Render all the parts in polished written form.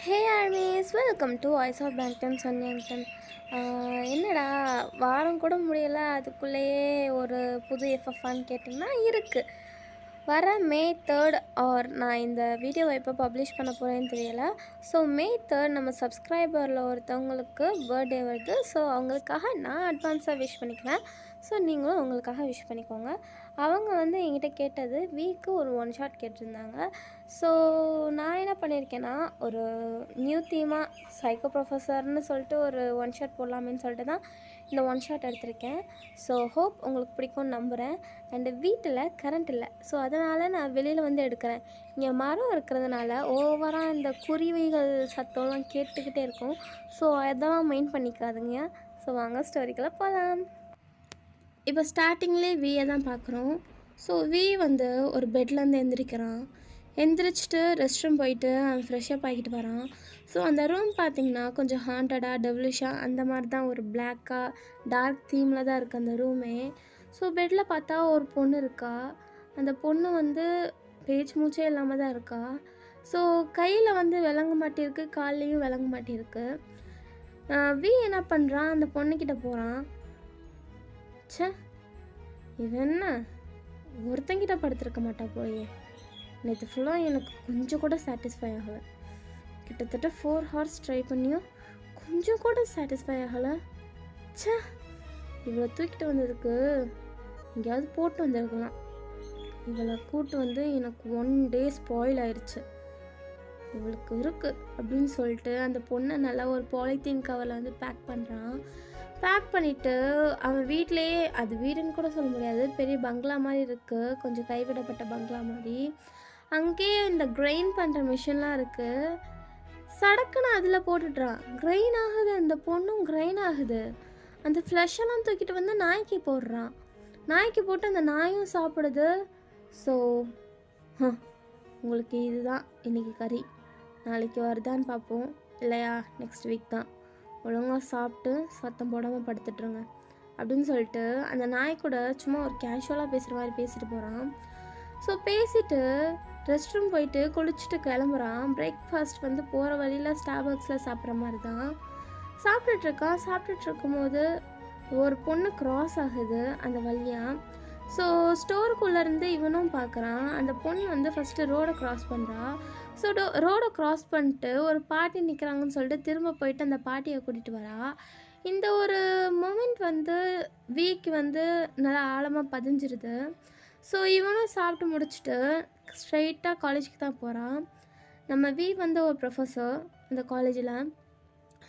Hey armies, welcome to voice of Bangtan Sonyeondan. என்னடா வாரம் கூட முடியலை, அதுக்குள்ளேயே ஒரு புது எஃப்எஃப்ஆன்னு கேட்டிங்கன்னா இருக்குது. வர மே 3 ஆர் நான் இந்த வீடியோவை எப்போ பப்ளிஷ் பண்ண போகிறேன்னு தெரியலை. ஸோ மே 3 நம்ம சப்ஸ்கிரைபரில் ஒருத்தவங்களுக்கு பர்த்டே வருது. ஸோ அவங்களுக்காக நான் அட்வான்ஸாக விஷ் பண்ணிக்கிறேன். ஸோ நீங்களும் உங்களுக்காக விஷ் பண்ணிக்கோங்க. அவங்க வந்து என்கிட்ட கேட்டது வீக்கு ஒரு ஒன் ஷாட் கேட்டிருந்தாங்க. ஸோ நான் என்ன பண்ணியிருக்கேன்னா, ஒரு நியூ தீமாக சைக்கோ ப்ரொஃபஸர்னு சொல்லிட்டு ஒரு ஒன் ஷாட் போடலாமேன்னு சொல்லிட்டு தான் இந்த ஒன் ஷாட் எடுத்திருக்கேன். ஸோ ஹோப் உங்களுக்கு பிடிக்கும்னு நம்புகிறேன். அண்டு வீட்டில் கரண்ட் இல்லை, ஸோ அதனால் நான் வெளியில் வந்து எடுக்கிறேன். இங்கே மரம் இருக்கிறதுனால ஓவராக இந்த குருவிகள் சத்தம்லாம் கேட்டுக்கிட்டே இருக்கும். ஸோ அதெல்லாம் மெயின் பண்ணிக்காதுங்க. ஸோ வாங்க ஸ்டோரிக்குள்ளே போகலாம். இப்போ ஸ்டார்டிங்லேயே வியை தான் பார்க்குறோம். ஸோ வி வந்து ஒரு பெட்லேருந்து எந்திரிக்கிறான். எந்திரிச்சிட்டு ரெஸ்ட் ரூம் போயிட்டு அவன் ஃப்ரெஷ்அப் ஆகிட்டு வரான். ஸோ அந்த ரூம் பார்த்திங்கன்னா கொஞ்சம் ஹாண்டடாக டெவலிஷாக அந்த மாதிரி தான், ஒரு பிளாக்காக டார்க் தீமில் தான் இருக்குது அந்த ரூமே. ஸோ பெட்டில் பார்த்தா ஒரு பொண்ணு இருக்கா. அந்த பொண்ணு வந்து பேச்சு மூச்சே இல்லாமல் தான் இருக்கா. ஸோ கையில் வந்து விளங்க மாட்டிருக்கு, கால்லையும் விளங்க மாட்டிருக்கு. வி என்ன பண்ணுறான், அந்த பொண்ணுக்கிட்ட போகிறான். ச்சே, இவன் என்ன ஒருத்தங்கிட்ட படுத்திருக்க மாட்டா போயே. நேற்று ஃபுல்லாக எனக்கு கொஞ்சம் கூட சாட்டிஸ்ஃபை ஆகலை. கிட்டத்தட்ட 4 hours ட்ரை பண்ணியும் கொஞ்சம் கூட சாட்டிஸ்ஃபை ஆகலை. ச்சே, இவளை தூக்கிட்டு வந்ததுக்கு எங்கேயாவது போட்டு வந்திருக்கலாம். இவளை கூட்டு வந்து எனக்கு 1 day ஸ்பாயில் ஆயிடுச்சு. இவளுக்கு இருக்குது அப்படின்னு சொல்லிட்டு அந்த பொண்ணை நல்லா ஒரு பாலித்தீன் கவரில் வந்து பேக் பண்ணுறான். பேக் பண்ணிவிட்டு அவன் வீட்டிலையே, அது வீடுன்னு கூட சொல்ல முடியாது, பெரிய பங்களா மாதிரி இருக்குது, கொஞ்சம் கைவிடப்பட்ட பங்களா மாதிரி. அங்கேயே இந்த கிரைன் பண்ணுற மிஷின்லாம் இருக்குது. சடக்குன்னு அதில் போட்டுடுறான். கிரைன் ஆகுது, அந்த பொண்ணும் கிரைன் ஆகுது. அந்த ஃப்ளஷெல்லாம் தூக்கிட்டு வந்து நாய்க்கு போடுறான். நாய்க்கு போட்டு அந்த நாயும் சாப்பிடுது. ஸோ உங்களுக்கு இதுதான் இன்றைக்கி கறி. நாளைக்கு வருதான்னு பார்ப்போம், இல்லையா நெக்ஸ்ட் வீக் தான். ஒழுங்காக சாப்பிட்டு சத்தம் போடாமல் படுத்துட்ருங்க அப்படின்னு சொல்லிட்டு அந்த நாய் கூட சும்மா ஒரு கேஷுவலாக பேசுகிற மாதிரி பேசிட்டு போகிறான். ஸோ பேசிவிட்டு ரெஸ்ட் ரூம் போயிட்டு குளிச்சுட்டு கிளம்புறான். பிரேக்ஃபாஸ்ட் வந்து போகிற வழியில் ஸ்டார்பக்ஸில் சாப்பிட்ற மாதிரி தான் சாப்பிட்டுட்ருக்கான். சாப்பிட்டுட்டு இருக்கும்போது ஒரு பொண்ணு க்ராஸ் ஆகுது அந்த வழியாக. ஸோ ஸ்டோருக்குள்ளேருந்து இவனும் பார்க்குறான். அந்த பொண்ணு வந்து ஃபஸ்ட்டு ரோடை க்ராஸ் பண்ணுறா. ஸோ ரோடை க்ராஸ் பண்ணிட்டு ஒரு பாட்டி நிற்கிறாங்கன்னு சொல்லிட்டு திரும்ப போயிட்டு அந்த பாட்டியை கூட்டிகிட்டு வரா. இந்த ஒரு மூமெண்ட் வந்து வீக்கு வந்து நல்லா ஆழமாக பதிஞ்சிருது. ஸோ இவனும் சாப்பிட்டு முடிச்சுட்டு ஸ்ட்ரைட்டாக காலேஜுக்கு தான் போகிறான். நம்ம வி வந்து ஒரு ப்ரொஃபஸர் அந்த காலேஜில்.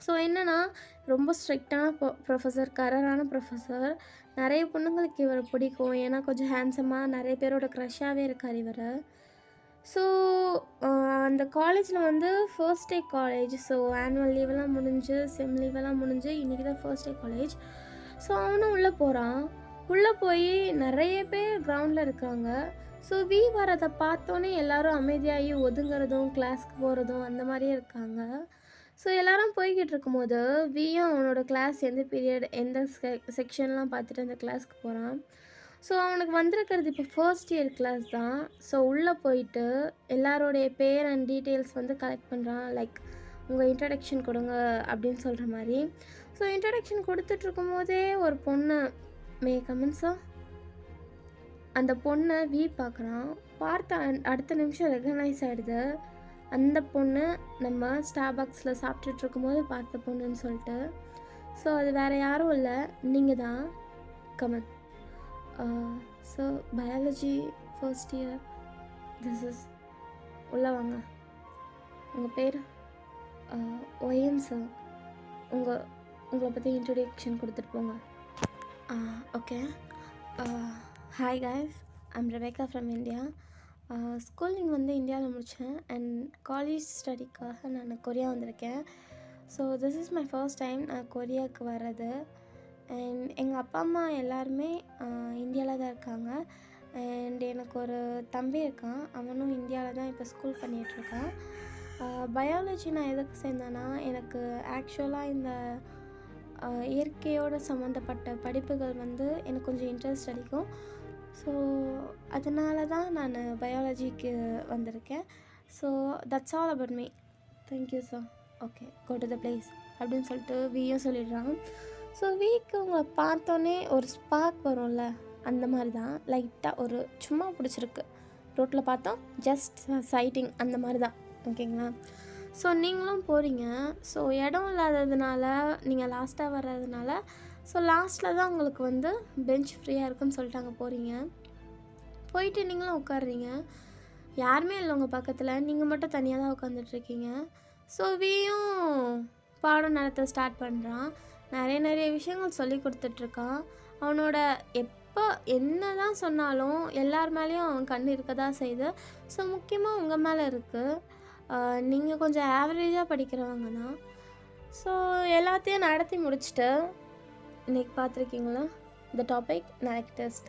ஸோ என்னென்னா ரொம்ப ஸ்ட்ரிக்டான ப்ரொஃபஸர், கரரான ப்ரொஃபஸர். நிறைய பொண்ணுங்களுக்கு இவரை பிடிக்கும், ஏன்னா கொஞ்சம் ஹேண்ட்ஸமாக நிறைய பேரோட க்ரஷ்ஷாகவே இருக்கார் இவர். ஸோ அந்த காலேஜில் வந்து first day college. So annual லீவெல்லாம் முடிஞ்சு, செம் லீவெல்லாம் முடிஞ்சு, இன்றைக்கி தான் ஃபர்ஸ்ட் டே காலேஜ். ஸோ அவனும் உள்ளே போகிறான். உள்ளே போய் நிறைய பேர் கிரவுண்டில் இருக்காங்க. ஸோ வி வரதை பார்த்தோன்னே எல்லோரும் அமைதியாகி ஒதுங்கிறதும் கிளாஸ்க்கு போகிறதும் அந்த மாதிரியே இருக்காங்க. ஸோ எல்லோரும் போய்கிட்டு இருக்கும்போது வியும் அவனோட கிளாஸ் எந்த பீரியட் எந்த செக்ஷன்லாம் பார்த்துட்டு அந்த கிளாஸ்க்கு போகிறான். ஸோ அவனுக்கு வந்திருக்கிறது இப்போ ஃபர்ஸ்ட் இயர் கிளாஸ் தான். ஸோ உள்ளே போயிட்டு எல்லாரோடைய பேர் அண்ட் டீட்டெயில்ஸ் வந்து கலெக்ட் பண்ணுறான். லைக் உங்கள் இன்ட்ரடக்ஷன் கொடுங்க அப்படின்னு சொல்கிற மாதிரி. ஸோ இன்ட்ரடக்ஷன் கொடுத்துட்ருக்கும் போதே ஒரு பொண்ணு, மே கமெண்ட் சார், அந்த பொண்ணை வி பார்க்குறான். பார்த்த அடுத்த நிமிஷம் ரெகனைஸ் ஆகிடுது. அந்த பொண்ணு நம்ம ஸ்டார்பக்ஸில் சாப்பிட்டுட்டு இருக்கும்போது பார்த்த பொண்ணுன்னு சொல்லிட்டு. ஸோ அது வேறு யாரும் இல்லை, நீங்கள் தான். Come on. So biology first year, this is, உள்ளே வாங்க. உங்கள் பேர்? ஒயன் சார். உங்களை பற்றி இன்ட்ரடக்ஷன் கொடுத்துட்டு போங்க. Okay. Hi guys, I'm Rebecca from India. Schooling வந்து இந்தியாவில் முடித்தேன் அண்ட் காலேஜ் ஸ்டடிக்காக நான் கொரியா வந்திருக்கேன். So this is my first time நான் கொரியாவுக்கு வர்றது. அண்ட் எங்கள் அப்பா அம்மா எல்லாருமே இந்தியாவில் தான் இருக்காங்க. அண்ட் எனக்கு ஒரு தம்பி இருக்கான், அவனும் இந்தியாவில் தான் இப்போ ஸ்கூல் பண்ணிகிட்ருக்கான். பயாலஜி நான் எதுக்கு சேர்ந்தேன்னா, எனக்கு ஆக்சுவலாக இந்த இயற்கையோடு சம்மந்தப்பட்ட படிப்புகள் வந்து எனக்கு கொஞ்சம் இன்ட்ரெஸ்ட் அடிக்கும். ஸோ அதனால தான் நான் பயாலஜிக்கு வந்திருக்கேன். So that's all about me. Thank you sir. Okay, go to the place அப்படின்னு சொல்லிட்டு வியும் சொல்லிடுறான். ஸோ விக்கு உங்களை பார்த்தோன்னே ஒரு ஸ்பார்க் வரும்ல, அந்த மாதிரி தான் லைட்டாக ஒரு சும்மா பிடிச்சிருக்கு. ரோட்டில் பார்த்தோம், ஜஸ்ட் சைட்டிங் அந்த மாதிரி தான். ஓகேங்களா? ஸோ நீங்களும் போகிறீங்க. ஸோ இடம் இல்லாததுனால நீங்கள் லாஸ்ட்டாக வர்றதுனால ஸோ லாஸ்ட்டில் தான் உங்களுக்கு வந்து பெஞ்ச் ஃப்ரீயாக இருக்குன்னு சொல்லிட்டு அங்கே போகிறீங்க. போயிட்டு நீங்களும் உட்காடுறீங்க. யாருமே இல்லை உங்கள் பக்கத்தில், நீங்கள் மட்டும் தனியாக தான் உட்காந்துட்ருக்கீங்க. ஸோ வியும் பாடம் நடத்த ஸ்டார்ட் பண்ணுறான். நிறைய விஷயங்கள் சொல்லி கொடுத்துட்ருக்கான். அவனோட எப்போ என்ன தான் சொன்னாலும் எல்லார் மேலேயும் அவன் கண் இருக்க தான் செய்யுது. ஸோ முக்கியமாக உங்கள் மேலே இருக்குது. நீங்கள் கொஞ்சம் ஆவரேஜாக படிக்கிறவங்க தான். ஸோ எல்லாத்தையும் நடத்தி முடிச்சுட்டு இன்றைக்கி பார்த்துருக்கீங்களா இந்த டாபிக், நாளைக்கு டெஸ்ட்.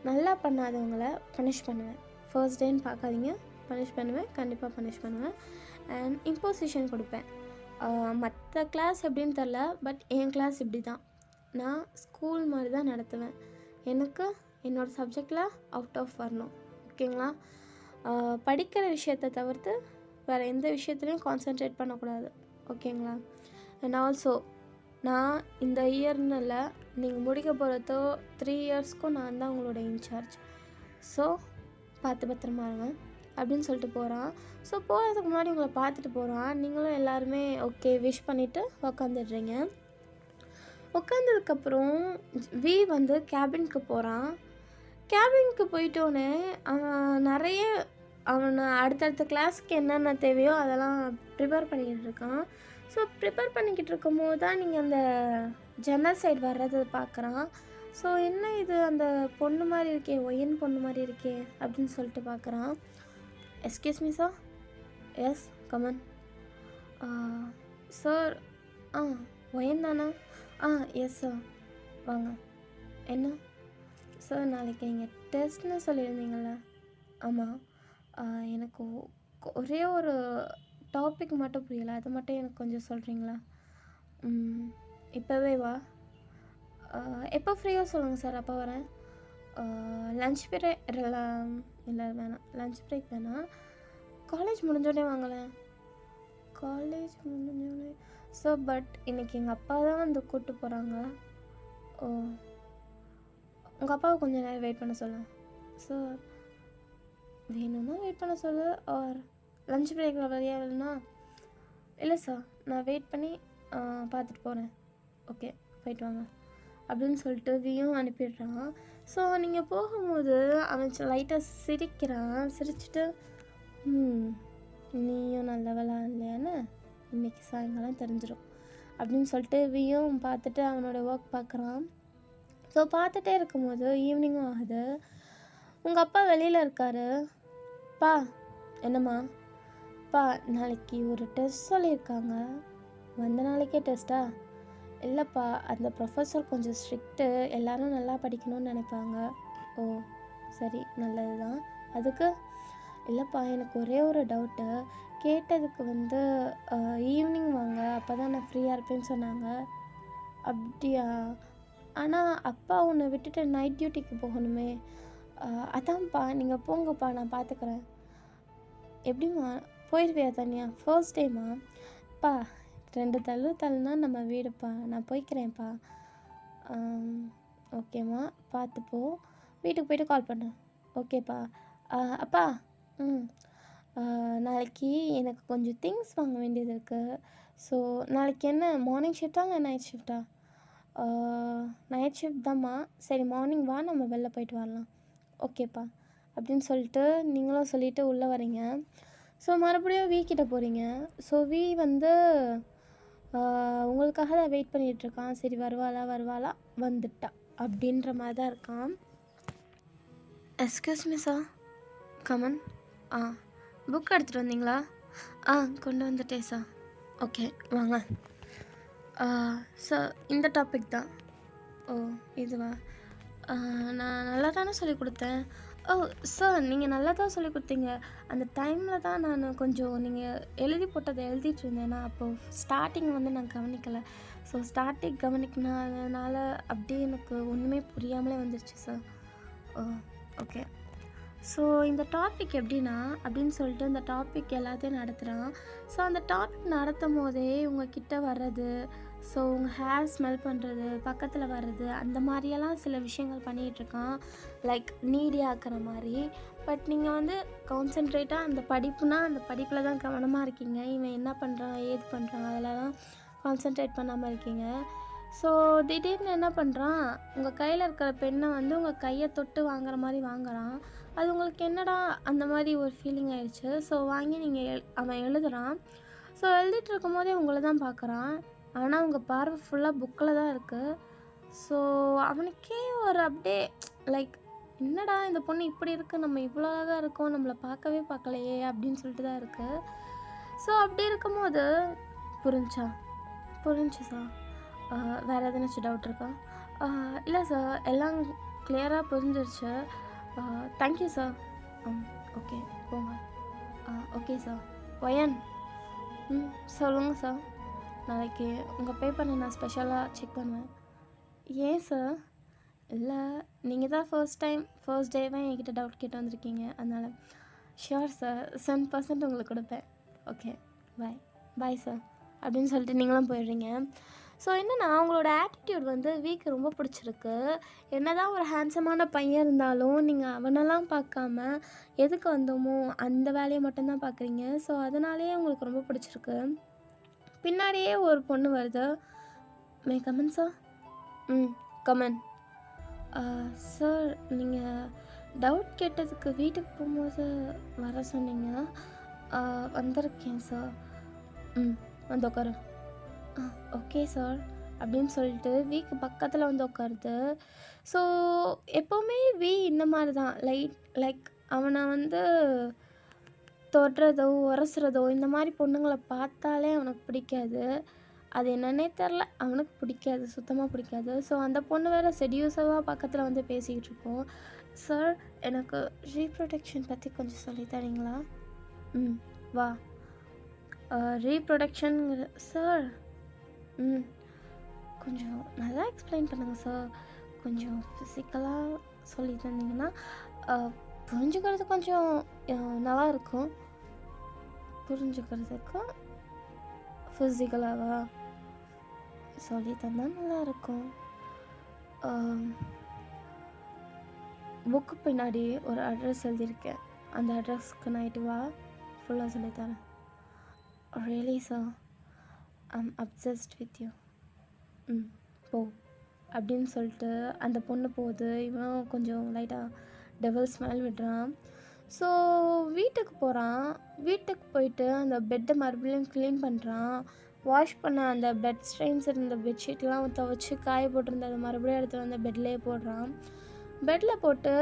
நல்லா பண்ணாதவங்கள பனிஷ் பண்ணுவேன். ஃபர்ஸ்ட் டேன்னு பார்க்காதீங்க, பனிஷ் பண்ணுவேன், கண்டிப்பாக பனிஷ் பண்ணுவேன். அண்ட் இம்போசிஷன் கொடுப்பேன். மற்ற கிளாஸ் எப்படின்னு தெரில, பட் என் கிளாஸ் இப்படி தான். நான் ஸ்கூல் மாதிரி தான் நடத்துவேன். எனக்கு என்னோடய சப்ஜெக்டில் அவுட் ஆஃப் வரணும். ஓகேங்களா? படிக்கிற விஷயத்தை தவிர்த்து வேறு எந்த விஷயத்துலையும் கான்சென்ட்ரேட் பண்ணக்கூடாது. ஓகேங்களா? அண்ட் ஆல்சோ நான் இந்த இயர்னு இல்லை, நீங்கள் முடிக்க போகிறதோ 3 இயர்ஸ்க்கும் நான் தான் உங்களோட இன்சார்ஜ். ஸோ பார்த்து பத்திரமா இருங்க அப்படின்னு சொல்லிட்டு போகிறான். ஸோ போகிறதுக்கு முன்னாடி உங்களை பார்த்துட்டு போகிறான். நீங்களும் எல்லாருமே ஓகே விஷ் பண்ணிவிட்டு உக்காந்துடுறீங்க. உட்காந்ததுக்கப்புறம் வி வந்து கேபினுக்கு போகிறான். கேபினுக்கு போயிட்டோன்னே அவன் அவனை அடுத்தடுத்த கிளாஸுக்கு என்னென்ன தேவையோ அதெல்லாம் ப்ரிப்பேர் பண்ணிக்கிட்டு இருக்கான். ஸோ ப்ரிப்பேர் பண்ணிக்கிட்டு இருக்கும் போது தான் நீங்கள் அந்த ஜன்னல் சைடு வர்றது பார்க்குறான். ஸோ என்ன இது அந்த பொண்ணு மாதிரி இருக்கே, ஒயன் பொண்ணு மாதிரி இருக்கே அப்படின்னு சொல்லிட்டு பார்க்குறான். Excuse me sir. Yes come on. Sir ஒயன் தானே? எஸ் சார், வாங்க. என்ன சார், நாளைக்கு நீங்கள் டெஸ்ட்னு சொல்லியிருந்தீங்கள? ஆமாம். எனக்கு ஒரே ஒரு டாபிக் மட்டும் புரியலை, அது மட்டும் எனக்கு கொஞ்சம் சொல்கிறீங்களா? இப்போவே வா. எப்போ ஃப்ரீயாக சொல்லுங்கள் சார், அப்போ வரேன். லன்ச் பிரேக் இல்லை, வேணாம், லன்ச் பிரேக் வேணாம், காலேஜ் முடிஞ்சோடனே வாங்களேன். காலேஜ் முடிஞ்சோடனே சார், பட் இன்றைக்கி எங்கள் அப்பா தான் வந்து கூப்பிட்டு போகிறாங்க. ஓ, உங்கள் அப்பாவை கொஞ்சம் நேரம் வெயிட் பண்ண சொல்லுங்கள் சார். வேணும்னா வெயிட் பண்ண சொல்லு, ஆர் லன்ச் பிரேக்கில் வரையா இல்லைன்னா? இல்லை சார், நான் வெயிட் பண்ணி பார்த்துட்டு போகிறேன். ஓகே, போயிட்டு வாங்க அப்படின்னு சொல்லிட்டு வியும் அனுப்பிடுறான். ஸோ நீங்கள் போகும்போது அவன் லைட்டாக சிரிக்கிறான். சிரிச்சுட்டு நீயும் நல்லவளா இல்லையான்னு இன்றைக்கி சாயங்காலம் தெரிஞ்சிடும் அப்படின்னு சொல்லிட்டு வியும் பார்த்துட்டு அவனோட ஒர்க் பார்க்குறான். ஸோ பார்த்துட்டே இருக்கும்போது ஈவினிங்கும் ஆகுது. உங்கள் அப்பா வெளியில் இருக்காரு. பா, என்னம்மா? பா, நாளைக்கு ஒரு டெஸ்ட் சொல்லியிருக்காங்க. வந்த நாளைக்கே டெஸ்ட்டா? இல்லைப்பா, அந்த ப்ரொஃபஸர் கொஞ்சம் ஸ்ட்ரிக்ட்டு, எல்லோரும் நல்லா படிக்கணும்னு நினைப்பாங்க. ஓ சரி, நல்லது தான். அதுக்கு? இல்லைப்பா, எனக்கு ஒரே ஒரு டவுட்டு. கேட்டதுக்கு வந்து ஈவினிங் வாங்க, அப்போ தான் நான் ஃப்ரீயாக இருப்பேன்னு சொன்னாங்க. அப்படியா? ஆனால் அப்பா உன்னை விட்டுட்டு நைட் டியூட்டிக்கு போகணுமே. அதான்ப்பா, நீங்கள் போங்கப்பா, நான் பார்த்துக்கிறேன். எப்படிம்மா போயிடுவியா தனியா? ஃபர்ஸ்ட் டேம்மா. பா, 2 தள்ளுனா நம்ம வீடுப்பா, நான் போய்க்கிறேன்ப்பா. ஓகேம்மா, பார்த்துப்போ, வீட்டுக்கு போய்ட்டு கால் பண்ணு. ஓகேப்பா. அப்பா, நாளைக்கு எனக்கு கொஞ்சம் திங்ஸ் வாங்க வேண்டியது இருக்குது. ஸோ நாளைக்கு என்ன மார்னிங் ஷிஃப்ட்டா இல்லை நைட் ஷிஃப்ட்டா? நைட் ஷிஃப்ட் தான்மா. சரி, மார்னிங் வா, நம்ம வெளில போயிட்டு வரலாம். ஓகேப்பா அப்படின்னு சொல்லிட்டு நீங்களும் சொல்லிவிட்டு உள்ளே வரீங்க. ஸோ மறுபடியும் வி கிட்ட போகிறீங்க. ஸோ வி வந்து உங்களுக்காக தான் வெயிட் பண்ணிகிட்ருக்கான். சரி, வருவாளா, வந்துட்டா அப்படின்ற மாதிரி தான் இருக்கான். Excuse me sir, come on. Book எடுத்துகிட்டு வந்தீங்களா? கொண்டு வந்துட்டேன் சார். ஓகே, வாங்க. சார், இந்த டாபிக் தான். ஓ, இதுவா? நான் நல்லா தானே சொல்லி கொடுத்தேன். ஓ சார், நீங்கள் நல்லா தான் சொல்லி கொடுத்தீங்க. அந்த டைமில் தான் நான் கொஞ்சம் நீங்கள் எழுதி போட்டதை எழுதிட்டு இருந்தேன். நான் அப்போது ஸ்டார்டிங் வந்து நான் கவனிக்கலை. ஸோ ஸ்டார்டிங் கவனிக்கனால அப்படியே எனக்கு ஒன்றுமே புரியாமலே வந்துருச்சு சார். ஓ ஓகே. ஸோ இந்த டாபிக் எப்படின்னா அப்படின்னு சொல்லிட்டு இந்த டாபிக் எல்லாத்தையும் நடத்துகிறான். ஸோ அந்த டாபிக் நடத்தும் போதே உங்ககிட்ட வர்றது, ஸோ உங்கள் ஹேர் ஸ்மெல் பண்ணுறது, பக்கத்தில் வர்றது, அந்த மாதிரியெல்லாம் சில விஷயங்கள் பண்ணிகிட்ருக்கான். லைக் நீடி ஆக்குற மாதிரி. பட் நீங்கள் வந்து கான்சென்ட்ரேட்டாக அந்த படிப்புனா அந்த படிப்பில் தான் கவனமாக இருக்கீங்க. இவன் என்ன பண்ணுறான், ஏது பண்ணுறான், அதிலலாம் கான்சென்ட்ரேட் பண்ணாமல் இருக்கீங்க. ஸோ திடீர்னு என்ன பண்ணுறான், உங்கள் கையில் இருக்கிற பெண்ணை வந்து உங்கள் கையை தொட்டு வாங்குற மாதிரி வாங்குறான். அது உங்களுக்கு என்னடா அந்த மாதிரி ஒரு ஃபீலிங் ஆயிடுச்சு. ஸோ வாங்கி அவன் எழுதுகிறான். ஸோ எழுதிட்டு இருக்கும் போதே உங்களை தான் பார்க்குறான். ஆனால் உங்கள் பார்வை ஃபுல்லாக புக்கில் தான் இருக்குது. ஸோ அவனுக்கே ஒரு அப்படியே லைக் என்னடா இந்த பொண்ணு இப்படி இருக்குது, நம்ம இவ்வளோ அழகாக இருக்கோம், நம்மளை பார்க்கவே பார்க்கலையே அப்படின்னு சொல்லிட்டு தான் இருக்குது. ஸோ அப்படி இருக்கும்போது புரிஞ்சு சார். வேறு எதனாச்சும் டவுட் இருக்கா? இல்லை சார், எல்லாம் கிளியராக புரிஞ்சிருச்சு. Thank you sir. ஓகே போங்க. Okay sir. ஒயன் சொல்லுங்கள் சார். நாளைக்கு உங்கள் பேப்பரை நான் ஸ்பெஷலாக செக் பண்ணுவேன். ஏன் சார்? இல்லை, நீங்கள் தான் ஃபர்ஸ்ட் டேவே என்கிட்ட டவுட் கேட்டு வந்திருக்கீங்க, அதனால் ஷியோர் சார் 7% உங்களுக்கு கொடுப்பேன். ஓகே பாய் சார் அப்படின்னு சொல்லிட்டு நீங்களும் போயிடுறீங்க. ஸோ என்னென்னா, அவங்களோட ஆட்டிடியூட் வந்து வீக்கு ரொம்ப பிடிச்சிருக்கு. என்ன தான் ஒரு ஹேண்ட்ஸமான பையன் இருந்தாலும் நீங்கள் அவனெல்லாம் பார்க்காம எதுக்கு வந்தோமோ அந்த வேலையை மட்டும்தான் பார்க்குறீங்க. ஸோ அதனாலேயே உங்களுக்கு ரொம்ப பிடிச்சிருக்கு. பின்னாடியே ஒரு பொண்ணு வருது. May come in sir? Come in. Sir, நீங்கள் டவுட் கேட்டதுக்கு வீட்டுக்கு போகும்போது வர சொன்னீங்க. வந்திருக்கேன் சார். வந்து உட்காரு. ஓகே சார் அப்படின்னு சொல்லிட்டு வீக்கு பக்கத்தில் வந்து உட்காருது. ஸோ எப்போவுமே இந்த மாதிரி தான் லைக் அவனை வந்து தொடுறதோ உரசுறதோ இந்த மாதிரி பொண்ணுங்களை பார்த்தாலே அவனுக்கு பிடிக்காது. அது என்னன்னே தெரில, அவனுக்கு பிடிக்காது, சுத்தமாக பிடிக்காது. ஸோ அந்த பொண்ணு வேறு செடியூஸாக பக்கத்தில் வந்து பேசிக்கிட்டு இருக்கோம். சார், எனக்கு ரீப்ரொடக்ஷன் பற்றி கொஞ்சம் சொல்லி தரீங்களா? வா. ரீப்ரொடக்ஷனுங்கிற சார்? கொஞ்சம் நல்லா எக்ஸ்பிளைன் பண்ணுங்கள் சார். கொஞ்சம் ஃபிசிக்கலாக சொல்லி தந்தீங்கன்னா புரிஞ்சுக்கிறது கொஞ்சம் நல்லா இருக்கும். புரிஞ்சுக்கிறதுக்கு ஃபிசிக்கலாவா சொல்லி தந்தால் நல்லாயிருக்கும். புக்கு பின்னாடி ஒரு அட்ரஸ் எழுதியிருக்கேன். அந்த அட்ரஸ்க்கு நைட்டு வா, ஃபுல்லாக சொல்லித்தரேன். Really sir, I'm obsessed with you. போ அப்படின்னு சொல்லிட்டு அந்த பொண்ணு போகுது. இவனும் கொஞ்சம் லைட்டாக டெவல் ஸ்மெல் விடுறான். ஸோ வீட்டுக்கு போகிறான். வீட்டுக்கு போயிட்டு அந்த பெட்டை மறுபடியும் க்ளீன் பண்ணுறான். வாஷ் பண்ண அந்த பெட் ஸ்ட்ரெயின்ஸ் இருந்த பெட்ஷீட்லாம் துவைச்சி காய போட்டிருந்த அதை மறுபடியும் எடுத்து வந்து பெட்லேயே போடுறான். பெட்டில் போட்டு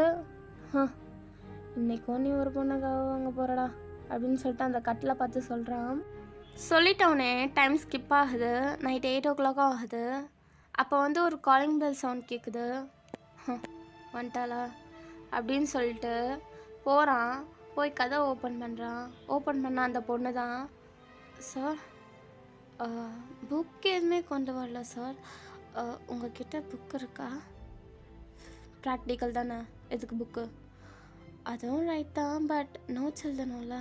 இன்னைக்கும் நீ ஒரு பொண்ணுக்காக வாங்க போகிறடா அப்படின்னு சொல்லிட்டு அந்த கட்டில் பார்த்து சொல்கிறான். சொல்லிட்டோன்னே டைம் ஸ்கிப் ஆகுது. நைட் 8 o'clock ஆகுது. அப்போ வந்து ஒரு காலிங் பெல் சவுண்ட் கேட்குது. வந்துட்டாளா அப்படின்னு சொல்லிட்டு போகிறான். போய் கதை ஓப்பன் பண்ணுறான். ஓப்பன் பண்ண அந்த பொண்ணு தான். சார், புக் எதுவுமே கொண்டு வரல சார். உங்ககிட்ட புக் இருக்கா? ப்ராக்டிக்கல் தானே, எதுக்கு புக்கு? அதுவும் ரைட் தான், பட் நோட்ஸ் எழுதணும்ல.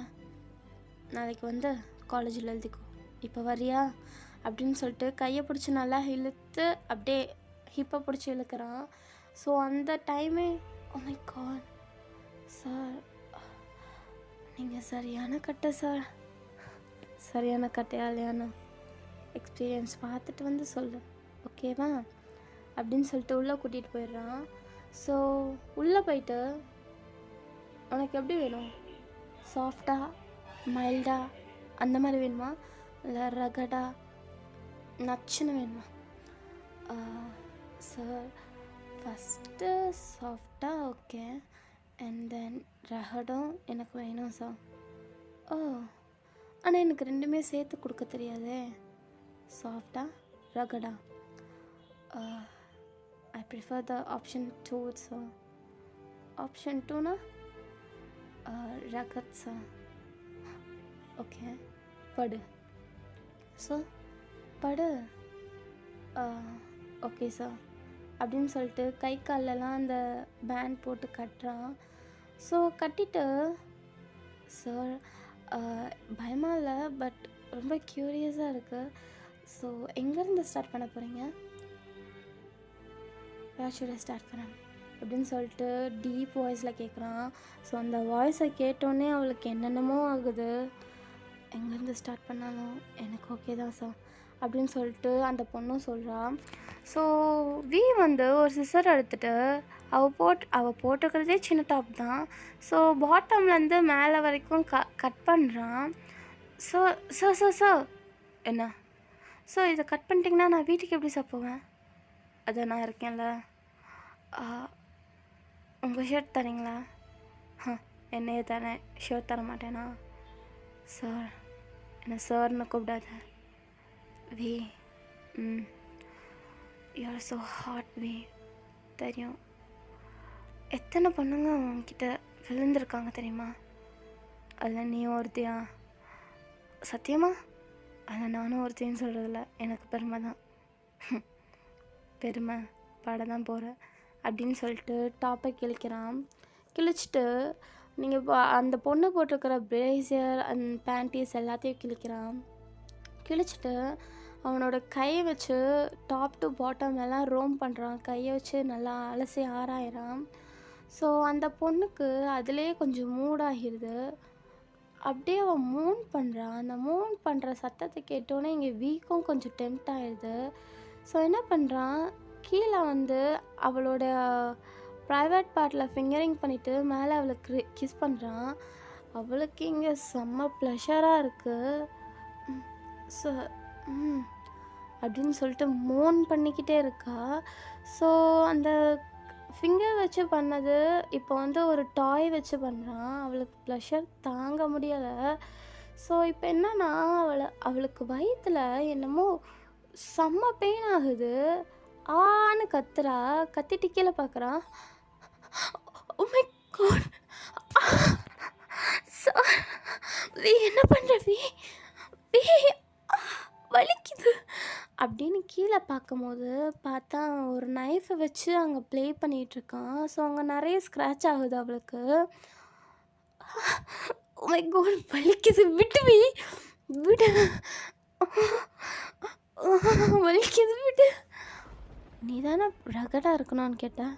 நாளைக்கு வந்து காலேஜில் எழுதிக்கோ. இப்போ வரியா அப்படின்னு சொல்லிட்டு கையை பிடிச்சி நல்லா இழுத்து அப்படியே ஹிப்பை பிடிச்சி இழுக்கிறான். ஸோ அந்த டைமே ஓ மை காட் சார், நீங்கள் சரியான கட்டை சார். சரியான கட்டையா இல்லையான்னு எக்ஸ்பீரியன்ஸ் பார்த்துட்டு வந்து சொல்லு, ஓகேவா அப்படின்னு சொல்லிட்டு உள்ளே கூட்டிகிட்டு போயிடுறான். ஸோ உள்ளே போயிட்டு உனக்கு எப்படி வேணும்? சாஃப்டாக, மைல்டாக அந்த மாதிரி வேணுமா, இல்லை ரகடா நச்சுன்னு வேணுமா? சார், ஃபஸ்ட்டு சாஃப்டாக ஓகே, அண்ட் தென் ரகடும் எனக்கு வேணும் சார். ஓ, ஆனால் எனக்கு ரெண்டுமே சேர்த்து கொடுக்க தெரியாதே. சாஃப்டா ரகடா? I prefer the option 2 sir. Option 2னா ரகத் சார். ஓகே, படு. ஸோ படு. ஓகே சார் அப்படின்னு சொல்லிட்டு கை காலெல்லாம் அந்த பேண்ட் போட்டு கட்டுறான். ஸோ கட்டிட்டு சார் பயமாக இல்லை, பட் ரொம்ப க்யூரியஸாக இருக்குது. ஸோ எங்கேருந்து ஸ்டார்ட் பண்ண போகிறீங்க? வேர் ஷுட் ஐ ஸ்டார்ட் பண்ணேன் அப்படின்னு சொல்லிட்டு டீப் வாய்ஸில் கேட்குறான். ஸோ அந்த வாய்ஸை கேட்டோன்னே அவளுக்கு என்னென்னமோ ஆகுது. எங்கேருந்து ஸ்டார்ட் பண்ணாலும் எனக்கு ஓகே தான் சார் அப்படின்னு சொல்லிட்டு அந்த பொண்ணும் சொல்கிறான். ஸோ வி வந்து ஒரு சிசர் எடுத்துகிட்டு அவள் போட்டிருக்கிறதே சின்ன டாப் தான். ஸோ பாட்டம்லேருந்து மேலே வரைக்கும் கட் பண்ணுறான். ஸோ சார் சார் சார் என்ன? ஸோ இதை கட் பண்ணிட்டிங்கன்னா நான் வீட்டுக்கு எப்படி சார் போவேன்? அதை நான் இருக்கேன்ல, உங்கள் ஷர்ட் தரீங்களா? என்னையே தரேன், ஷர்ட் தர மாட்டேனா? சார் என்ன சார்னு கூப்பிடாத. V you are so hot V. தெரியும், எத்தனை பொண்ணுங்க உங்ககிட்ட விழுந்திருக்காங்க தெரியுமா? அதில் நீ ஒருத்தியா? சத்தியமா அதில் நானும் ஒருத்தின்னு சொல்கிறதில்ல, எனக்கு பெருமை தான். பெருமை பாட தான் போகிறேன் அப்படின்னு சொல்லிட்டு டாப்பை கிழிக்கிறான். கிழிச்சிட்டு நீங்கள் இப்போ அந்த பொண்ணு போட்டிருக்கிற பிரேசியர் அந்த பேண்டீஸ் எல்லாத்தையும் கிழிக்கிறான். கிழிச்சிட்டு அவனோட கையை வச்சு டாப் டு பாட்டம் எல்லாம் ரோம் பண்ணுறான். கையை வச்சு நல்லா அலசி ஆராயிறான். ஸோ அந்த பொண்ணுக்கு அதுலேயே கொஞ்சம் மூடாகிடுது. அப்படியே அவன் மூன் பண்ணுறான். அந்த மூன் பண்ணுற சத்தத்தை கேட்டோன்னே இங்கே வீக்கும் கொஞ்சம் டெம்ப்ட் ஆகிடுது. ஸோ என்ன பண்ணுறான், கீழே வந்து அவளோட ப்ரைவேட் பார்ட்டில் ஃபிங்கரிங் பண்ணிவிட்டு மேலே அவளுக்கு கிஸ் பண்ணுறான். அவளுக்கு இங்கே செம்ம ப்ளஷராக இருக்குது. ஸோ அப்படின்னு சொல்லிட்டு மோன் பண்ணிக்கிட்டே இருக்கா. ஸோ அந்த ஃபிங்கர் வச்சு பண்ணது இப்போ வந்து ஒரு டாய் வச்சு பண்ணுறான். அவளுக்கு ப்ளஷர் தாங்க முடியலை. ஸோ இப்போ என்னன்னா அவளுக்கு வயிற்றில் என்னமோ செம்ம பெயின் ஆகுது. ஆன்னு கத்துறா. கத்திட்டு கீழே பார்க்குறா. ஓ மை காட், வி என்ன பண்ணுற? வி வலிக்குது அப்படின்னு கீழே பார்க்கும்போது பார்த்தா ஒரு நைஃபை வச்சு அங்கே ப்ளே பண்ணிகிட்ருக்கான். ஸோ அங்கே நிறைய ஸ்க்ராட்ச் ஆகுது அவளுக்கு. ஓ மை காட், வலிக்குது, விட்டு வி, விடு, வலிக்குது, விடு. நீ தானே ரகடாக இருக்கணும்னு கேட்டேன்.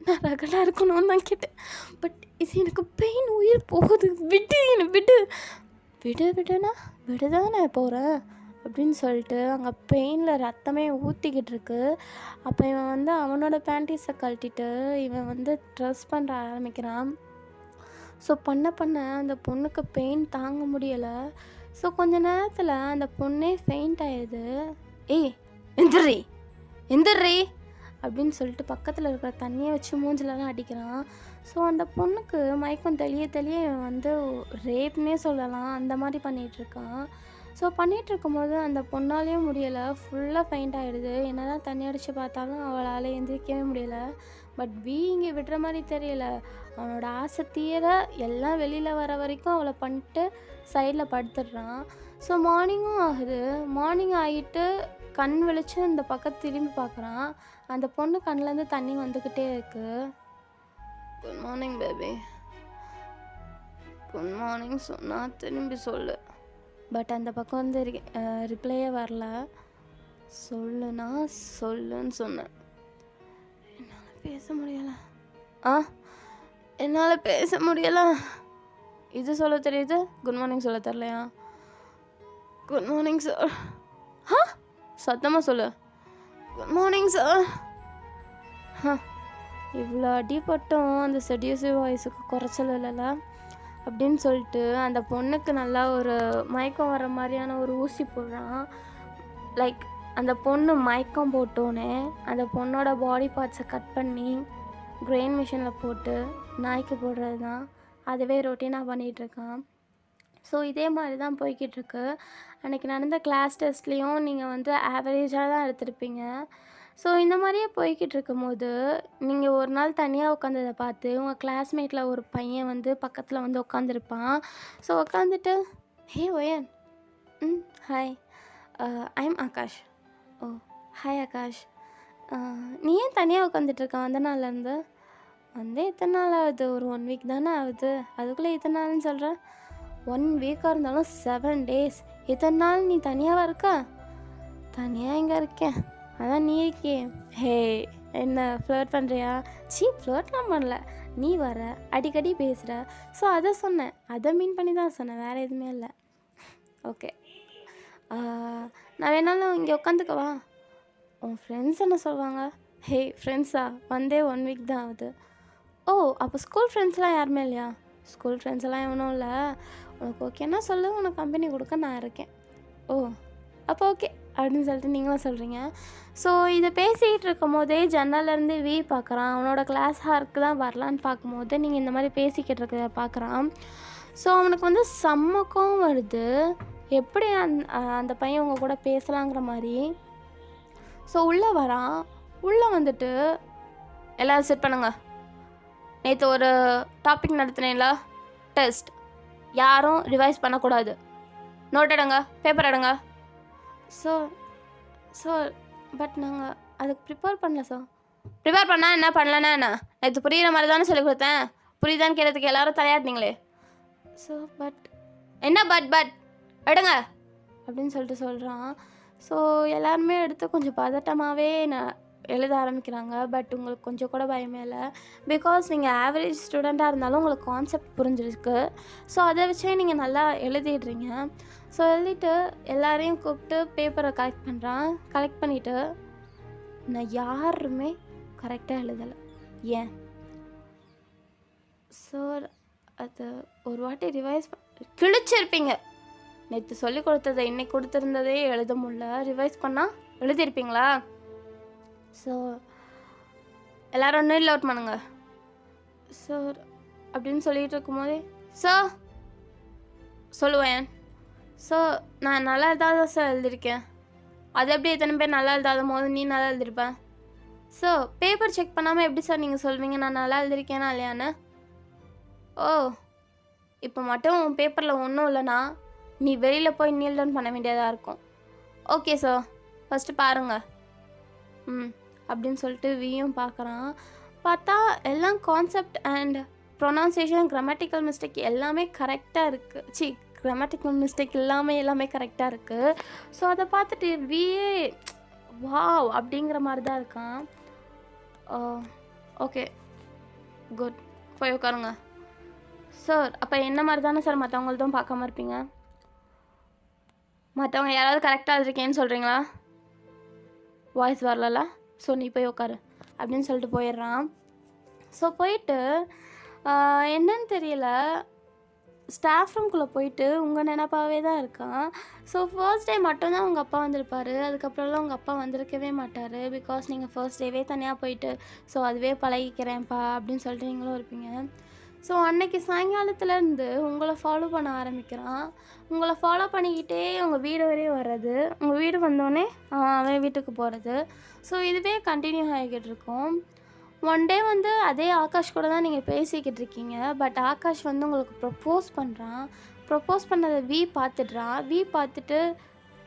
நான் ரகடாக இருக்கணும்னு தான் கேட்டேன். பட் இது எனக்கு பெயின், உயிர் போகுது, விடு, என்னை விடு. விடுனா விடுதானே போகிறேன் அப்படின்னு சொல்லிட்டு அங்கே பெயினில் ரத்தமே ஊற்றிக்கிட்டு இருக்கு. அப்போ இவன் வந்து அவனோட பேண்டீஸை கழட்டிட்டு இவன் வந்து ட்ரெஸ் பண்ண ஆரம்பிக்கிறான். ஸோ பண்ண அந்த பொண்ணுக்கு பெயின் தாங்க முடியலை. ஸோ கொஞ்ச நேரத்தில் அந்த பொண்ணே ஃபெயிண்ட் ஆயிடுது. ஏய் எந்திரி அப்படின்னு சொல்லிட்டு பக்கத்தில் இருக்கிற தண்ணியை வச்சு மூஞ்சிலலாம் அடிக்கிறான். ஸோ அந்த பொண்ணுக்கு மயக்கம் தெளிய வந்து ரேப்னே சொல்லலாம், அந்த மாதிரி பண்ணிகிட்ருக்கான். ஸோ பண்ணிகிட்ருக்கும்போது அந்த பொண்ணாலேயும் முடியலை, ஃபுல்லாக ஃபெயிண்ட் ஆகிடுது. என்ன தான் தண்ணி அடித்து பார்த்தாலும் அவளால் எந்திரிக்கவே முடியலை. பட் இங்கே விடுற மாதிரி தெரியல. அவனோட ஆசை தீர எல்லாம் வெளியில் வர வரைக்கும் அவளை பண்ணிட்டு சைடில் படுத்துடுறான். ஸோ மார்னிங்கும் ஆகுது. மார்னிங் ஆகிட்டு கண் விழிச்சு இந்த பக்கம் திரும்பி பார்க்குறான். அந்த பொண்ணு கண்ணிலேருந்து தண்ணி வந்துக்கிட்டே இருக்குது. Good morning baby, good morning சொன்னால் திரும்பி சொல்லு. பட் அந்த பக்கம் வந்து ரிப்ளையே வரல. சொல்லுன்னா சொல்லுன்னு சொன்னேன். என்னால் பேச முடியலை. என்னால் பேச முடியலை. இது சொல்ல தெரியுது, குட் மார்னிங் சொல்ல தரலையா? Good morning sir. சத்தமாக சொல்லு, குட் மார்னிங் சார். இவ்வளோ அடிப்பட்டும் அந்த செடியூசிவ் வாய்ஸுக்கு குறைச்சல் இல்லைல்ல அப்படின்னு சொல்லிட்டு அந்த பொண்ணுக்கு நல்லா ஒரு மயக்கம் வர மாதிரியான ஒரு ஊசி போடுறான். லைக் அந்த பொண்ணு மயக்கம் போட்டோன்னே அந்த பொண்ணோட பாடி பார்ட்ஸை கட் பண்ணி கிரெயின் மிஷினில் போட்டு நாய்க்கு போடுறது தான். அதுவே ரொட்டீனாக பண்ணிகிட்ருக்கான். ஸோ இதே மாதிரி தான் போய்கிட்டுருக்கு. அன்றைக்கி நடந்த கிளாஸ் டெஸ்ட்லேயும் நீங்கள் வந்து ஆவரேஜாக தான் எடுத்திருப்பீங்க. ஸோ இந்த மாதிரியே போய்கிட்டு இருக்கும்போது நீங்கள் ஒரு நாள் தனியாக உட்காந்ததை பார்த்து உங்கள் கிளாஸ்மேட்டில் ஒரு பையன் வந்து பக்கத்தில் வந்து உட்காந்துருப்பான். ஸோ உட்காந்துட்டு, ஹே ஒயன், hi, I'm Aakash. Oh hi Aakash, நீ ஏன் தனியாக உட்காந்துட்ருக்க வந்த நாள்லேருந்து? வந்து எத்தனை நாள் ஆகுது? ஒரு 1 வீக் தானே ஆகுது. அதுக்குள்ளே இத்தனை நாள்னு சொல்கிறேன். 1 வீக்காக இருந்தாலும் 7 டேஸ். இத்தனை நாள் நீ தனியாவா இருக்க? தனியாக இங்கே இருக்கேன். அதான் நீ இருக்கியே. ஹே, என்ன ஃப்ளர்ட் பண்ணுறியா? ஃப்ளர்ட்லாம் பண்ணல. நீ வர, அடிக்கடி பேசுகிற. ஸோ அதை சொன்னேன். அதை மீன் பண்ணி தான் சொன்னேன், வேறு எதுவுமே இல்லை. ஓகே, நான் வேணாலும் இங்கே உட்காந்துக்கவா? உன் ஃப்ரெண்ட்ஸ் என்ன சொல்லுவாங்க? ஹே, ஃப்ரெண்ட்ஸா? வந்தே 1 வீக் தான் ஆகுது. ஓ, அப்போ ஸ்கூல் ஃப்ரெண்ட்ஸ்லாம் யாருமே இல்லையா? ஸ்கூல் ஃப்ரெண்ட்ஸ்லாம் எவனும் இல்லை. உனக்கு ஓகேன்னா சொல்லு, உனக்கு கம்பெனி கொடுக்க நான் இருக்கேன். ஓ, அப்போ ஓகே அப்படின்னு சொல்லிட்டு நீங்களும் சொல்கிறீங்க. ஸோ இதை பேசிகிட்டு இருக்கும் போதே ஜன்னல்லேருந்து வி பார்க்குறான். அவனோட கிளாஸ் ஹாருக்கு தான் வரலான்னு பார்க்கும்போது நீங்கள் இந்த மாதிரி பேசிக்கிட்டு இருக்கிறத பார்க்குறான். ஸோ அவனுக்கு வந்து செம்மக்கம் வருது. எப்படி அந்த பையன் உங்கள் கூட பேசலாங்கிற மாதிரி. ஸோ உள்ளே வரான். உள்ளே வந்துட்டு எல்லோரும் செட் பண்ணுங்க. நேற்று ஒரு டாபிக் நடத்தினேன்ல, டெஸ்ட். யாரும் ரிவைஸ் பண்ணக்கூடாது. நோட் எடுங்க, பேப்பர் எடுங்க. சார் பட் நாங்கள் அதுக்கு ப்ரிப்பேர் பண்ணல சார். ப்ரிப்பேர் பண்ணால் என்ன, பண்ணலன்னா என்ன? நேற்று புரிகிற மாதிரி தானே சொல்லி கொடுத்தேன். புரியுதான்னு கேட்டதுக்கு எல்லோரும் தலையாட்டினீங்களே. ஸோ பட் என்ன பட் எடுங்க அப்படின்னு சொல்லிட்டு சொல்கிறான். ஸோ எல்லாருமே எடுத்து கொஞ்சம் பதட்டமாகவே எழுத ஆரம்பிக்கிறாங்க. பட் உங்களுக்கு கொஞ்சம் கூட பயமே இல்லை. பிகாஸ் நீங்கள் ஆவரேஜ் ஸ்டூடெண்ட்டாக இருந்தாலும் உங்களுக்கு கான்செப்ட் புரிஞ்சிருக்கு. ஸோ அதை வச்சே நீங்கள் நல்லா எழுதிடுறீங்க. ஸோ எழுதிட்டு எல்லாரையும் கூப்பிட்டு பேப்பரை கலெக்ட் பண்ணிவிட்டு நான் யாருமே கரெக்டாக எழுதலை. ஏன்? ஸோ அது ஒரு வாட்டி ரிவைஸ் கிழிச்சிருப்பீங்க. நேற்று சொல்லி கொடுத்ததை இன்னைக்கு கொடுத்துருந்ததே எழுத முடியல. ரிவைஸ் பண்ணால் எழுதியிருப்பீங்களா? ஸோ எல்லோரும் நீல் அவுட் பண்ணுங்க சார் அப்படின்னு சொல்லிகிட்டு இருக்கும்போதே சார் சொல்லுவேன். ஸோ நான் நல்லா எழுதாத சார் எழுதியிருக்கேன். அது எப்படி எத்தனை பேர் நல்லா எழுதாத போது நீ நல்லா எழுதிருப்பேன்? ஸோ பேப்பர் செக் பண்ணாமல் எப்படி சார் நீங்கள் சொல்வீங்க நான் நல்லா எழுதிருக்கேனா இல்லையான்னு? ஓ, இப்போ மட்டும் உன் பேப்பரில் ஒன்றும் இல்லைனா நீ வெளியில் போய் நீல் டவுன் பண்ண வேண்டியதாக இருக்கும். ஓகே சார், ஃபஸ்ட்டு பாருங்கள். அப்படின்னு சொல்லிட்டு வியும் பார்க்குறான். பார்த்தா எல்லாம் concept and pronunciation, grammatical mistake எல்லாமே கரெக்டாக இருக்குது. கிராமட்டிக்கல் மிஸ்டேக் எல்லாமே கரெக்டாக இருக்குது. ஸோ அதை பார்த்துட்டு வியே வாவ் அப்படிங்கிற மாதிரி தான் இருக்கான். ஓகே, குட், போய் உட்காருங்க. சார் அப்போ என்ன மாதிரி தானே சார் மற்றவங்கள்தும் பார்க்காம இருப்பீங்க? மற்றவங்க யாராவது கரெக்டாக இருக்கேன்னு சொல்கிறீங்களா? வாய்ஸ் வரல. ஸோ நீ போய் உட்காரு அப்படின்னு சொல்லிட்டு போயிடுறான். ஸோ போயிட்டு என்னன்னு தெரியல, ஸ்டாஃப் ரூம்குள்ளே போயிட்டு உங்கள் நினப்பாவே தான் இருக்கான். ஸோ ஃபர்ஸ்ட் டே மட்டும்தான் உங்கள் அப்பா வந்திருப்பார். அதுக்கப்புறம்லாம் உங்கள் அப்பா வந்திருக்கவே மாட்டார். பிகாஸ் நீங்கள் ஃபர்ஸ்ட் டேவே தனியாக போயிட்டு ஸோ அதுவே பழகிக்கிறேன்ப்பா அப்படின்னு சொல்லிட்டு நீங்களும் இருப்பீங்க. ஸோ அன்னைக்கு சாயங்காலத்துலேருந்து உங்களை ஃபாலோ பண்ண ஆரம்பிக்கிறான். உங்களை ஃபாலோ பண்ணிக்கிட்டே உங்கள் வீடு வரையும் வர்றது, உங்கள் வீடு வந்தோடனே அவன் வீட்டுக்கு போகிறது. ஸோ இதுவே கண்டினியூ ஆகிக்கிட்டு இருக்கும். ஒன் டே வந்து அதே ஆகாஷ் கூட தான் நீங்கள் பேசிக்கிட்டு இருக்கீங்க. பட் ஆகாஷ் வந்து உங்களுக்கு ப்ரப்போஸ் பண்ணுறான். ப்ரப்போஸ் பண்ணதை வி பார்த்துட்டு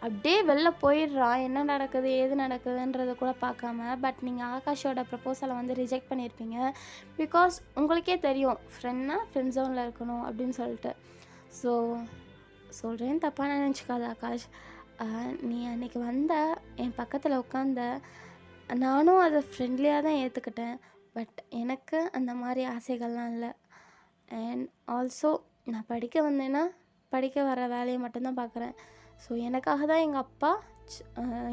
அப்படியே வெளில போயிடுறான். என்ன நடக்குது ஏது நடக்குதுன்றதை கூட பார்க்காம. பட் நீங்கள் ஆகாஷோட ப்ரப்போசலை வந்து ரிஜெக்ட் பண்ணியிருப்பீங்க. பிகாஸ் உங்களுக்கே தெரியும் ஃப்ரெண்ட்னா ஃப்ரெண்ட் ஜோனில் இருக்கணும் அப்படின்னு சொல்லிட்டு. ஸோ சொல்கிறேன், தப்பாக நினச்சிக்காத ஆகாஷ். நீ அன்றைக்கி வந்த என் பக்கத்தில் உட்காந்த, நானும் அதை ஃப்ரெண்ட்லியாக தான் ஏற்றுக்கிட்டேன். பட் எனக்கு அந்த மாதிரி ஆசைகள்லாம் இல்லை. அண்ட் ஆல்சோ நான் படிக்க வந்தேன்னா படிக்க வர வேலையை மட்டும்தான் பார்க்குறேன். ஸோ எனக்காக தான் எங்கள் அப்பா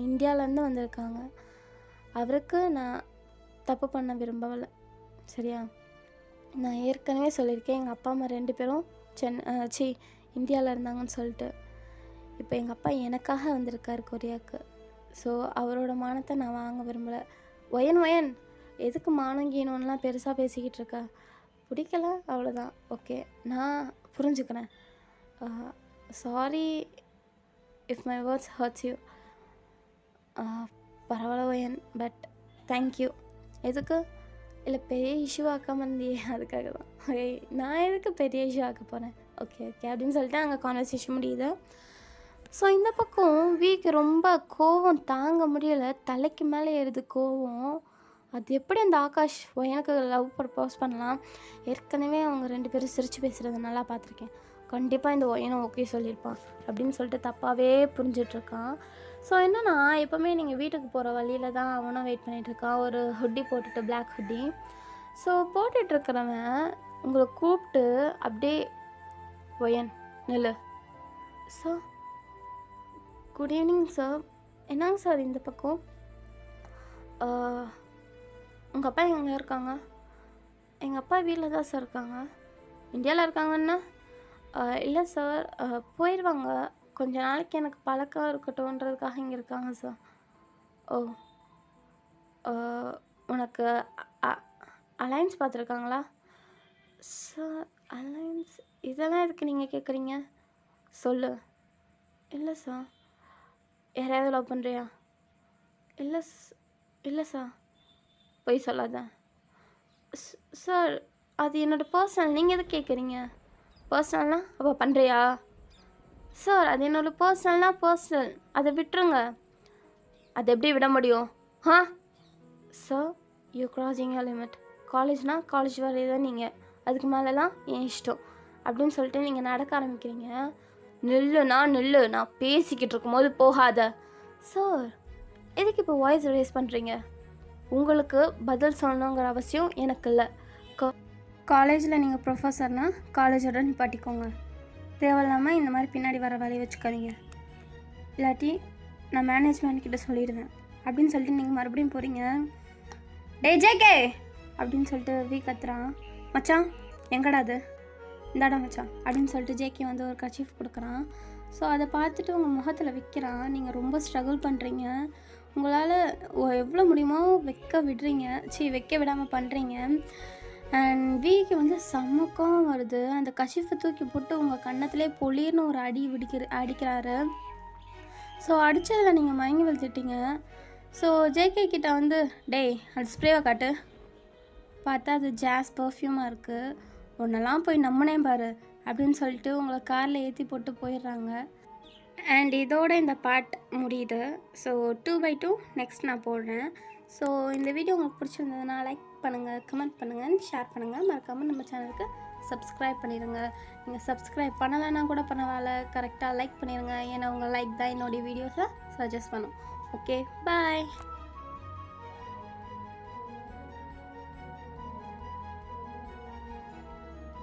இந்தியாவிலேருந்து வந்திருக்காங்க. அவருக்கு நான் தப்பு பண்ண விரும்பவில்லை, சரியா? நான் ஏற்கனவே சொல்லியிருக்கேன் எங்கள் அப்பா அம்மா 2 பேரும் இந்தியாவில் இருந்தாங்கன்னு சொல்லிட்டு. இப்போ எங்கள் அப்பா எனக்காக வந்திருக்கார் கொரியாவுக்கு. ஸோ அவரோட மானத்தை நான் வாங்க விரும்பலை. ஒயன் எதுக்கு மானம் கீனோன்னெலாம் பெருசாக பேசிக்கிட்டு இருக்கா? பிடிக்கல, அவ்வளோதான். ஓகே, நான் புரிஞ்சுக்கிறேன். Sorry if my words hurts you. பரவாயில்ல ஒயன், பட் தேங்க்யூ. எதுக்கு? இல்லை பெரிய இஷ்யூ ஆக்காமல் இருந்தியே, அதுக்காக தான். ஓகே, நான் எதுக்கு பெரிய இஷ்யூ ஆக்க போகிறேன்? ஓகே அப்படின்னு சொல்லிட்டு அங்கே கான்வர்சேஷன் முடியுது. ஸோ இந்த பக்கம் வீக்கு ரொம்ப கோவம் தாங்க முடியலை. தலைக்கு மேலே ஏறுது கோவம். அது எப்படி அந்த ஆகாஷ் எனக்கு லவ் ப்ரப்போஸ் பண்ணலாம்? ஏற்கனவே அவங்க 2 பேரும் சிரித்து பேசுகிறத நல்லா பார்த்துருக்கேன். கண்டிப்பாக இந்த ஒயனும் ஓகே சொல்லியிருப்பான் அப்படின்னு சொல்லிட்டு தப்பாகவே புரிஞ்சிட்ருக்கான். ஸோ என்னன்னா, எப்போவுமே நீங்கள் வீட்டுக்கு போகிற வழியில் தான் அவனும் வெயிட் பண்ணிகிட்ருக்கான். ஒரு ஹுட்டி போட்டுட்டு, பிளாக் ஹுட்டி. ஸோ போட்டுட்ருக்கிறவன் உங்களை கூப்பிட்டு அப்படியே ஒயன் நில்லு சார், குட் ஈவினிங் சார். என்னங்க சார் இந்த பக்கம்? உங்கள் அப்பா எங்கே இருக்காங்க? எங்கள் அப்பா வீட்டில் தான் சார் இருக்காங்க. இந்தியாவில் இருக்காங்கன்னா? இல்லை சார், போயிடுவாங்க. கொஞ்ச நாளைக்கு எனக்கு பழக்கம் இருக்கட்டும்ன்றதுக்காக இங்கே இருக்காங்க சார். ஓ, உனக்கு அலைன்ஸ் பார்த்துருக்காங்களா? சார் அலைன்ஸ் இதெல்லாம் எதுக்கு நீங்கள் கேட்குறீங்க? சொல்லு. இல்லை சார். யாரையாவது லவ் பண்ணுறியா? இல்லை இல்லை சார். பொய் சொல்லாத சார். அது என்னோடய பர்சனல். நீங்கள் எதுக்கு கேட்குறீங்க? பர்சனல்னா அப்போ பண்ணுறியா? சார் அது என்னோடய பர்சனல்னா பர்சனல், அதை விட்டுருங்க. அதை எப்படி விட முடியும்? Sir, you crossing your limit. காலேஜ்னால் காலேஜ் வரையே தான் நீங்கள், அதுக்கு மேலெலாம் என் இஷ்டம் அப்படின்னு சொல்லிட்டு நீங்கள் நடக்க ஆரம்பிக்கிறீங்க. நில்லுனா நில்லு, நான் பேசிக்கிட்டு இருக்கும்போது போகாத. சார் எதுக்கு இப்போ வாய்ஸ் ரேஸ் பண்ணுறீங்க? உங்களுக்கு பதில் சொல்லணுங்கிற அவசியம் எனக்கு இல்லை. காலேஜில் நீங்கள் ப்ரொஃபஸர்னால் காலேஜோட நிப்பாட்டிக்கோங்க. தேவையில்லாமல் இந்த மாதிரி பின்னாடி வர வேலையை வச்சுக்காதீங்க. இல்லாட்டி நான் மேனேஜ்மெண்ட் கிட்ட சொல்லிடுவேன் அப்படின்னு சொல்லிட்டு நீங்கள் மறுபடியும் போகிறீங்க. டே ஜேகே அப்படின்னு சொல்லிட்டு வீ கத்துறான். மச்சான் எங்கடா அது? இந்தாடா மச்சான் அப்படின்னு சொல்லிட்டு ஜேகே வந்து ஒரு கர்ச்சீஃப் கொடுக்குறான். ஸோ அதை பார்த்துட்டு உங்கள் முகத்தில் வைக்கிறான். நீங்கள் ரொம்ப ஸ்ட்ரகிள் பண்ணுறீங்க. உங்களால் எவ்வளோ முடியுமோ வைக்க விடாமல் பண்ணுறீங்க. அண்ட் வீக்கு வந்து செம்மக்கம் வருது. அந்த கர்ச்சீஃபை தூக்கி போட்டு உங்கள் கன்னத்திலே பொலிர்னு ஒரு அடிக்கிறாரு. ஸோ அடித்ததில் நீங்கள் மயங்கி விழுத்துட்டீங்க. ஸோ ஜேகே கிட்ட வந்து டேய் அது ஸ்ப்ரேவை காட்டு. பார்த்தா அது ஜாஸ் பர்ஃப்யூமாக இருக்குது. ஒன்றெல்லாம் போய் நம்பினேன் பாரு அப்படின்னு சொல்லிட்டு உங்களை காரில் ஏற்றி போட்டு போயிடுறாங்க. அண்ட் இதோட இந்த பார்ட் முடியுது. ஸோ 2/2 நெக்ஸ்ட் நான் போடுறேன். ஸோ இந்த வீடியோ உங்களுக்கு பிடிச்சிருந்ததுன்னா லைக் பண்ணுங்கள், கமெண்ட் பண்ணுங்கள், ஷேர் பண்ணுங்கள். மறக்காமல் நம்ம சேனலுக்கு சப்ஸ்கிரைப் பண்ணிடுங்க. நீங்கள் சப்ஸ்கிரைப் பண்ணலைன்னா கூட பரவாயில்ல, கரெக்டாக லைக் பண்ணிடுங்க. ஏன்னா உங்கள் லைக் தான் என்னுடைய வீடியோஸை சஜஸ்ட் பண்ணும். ஓகே, பாய்.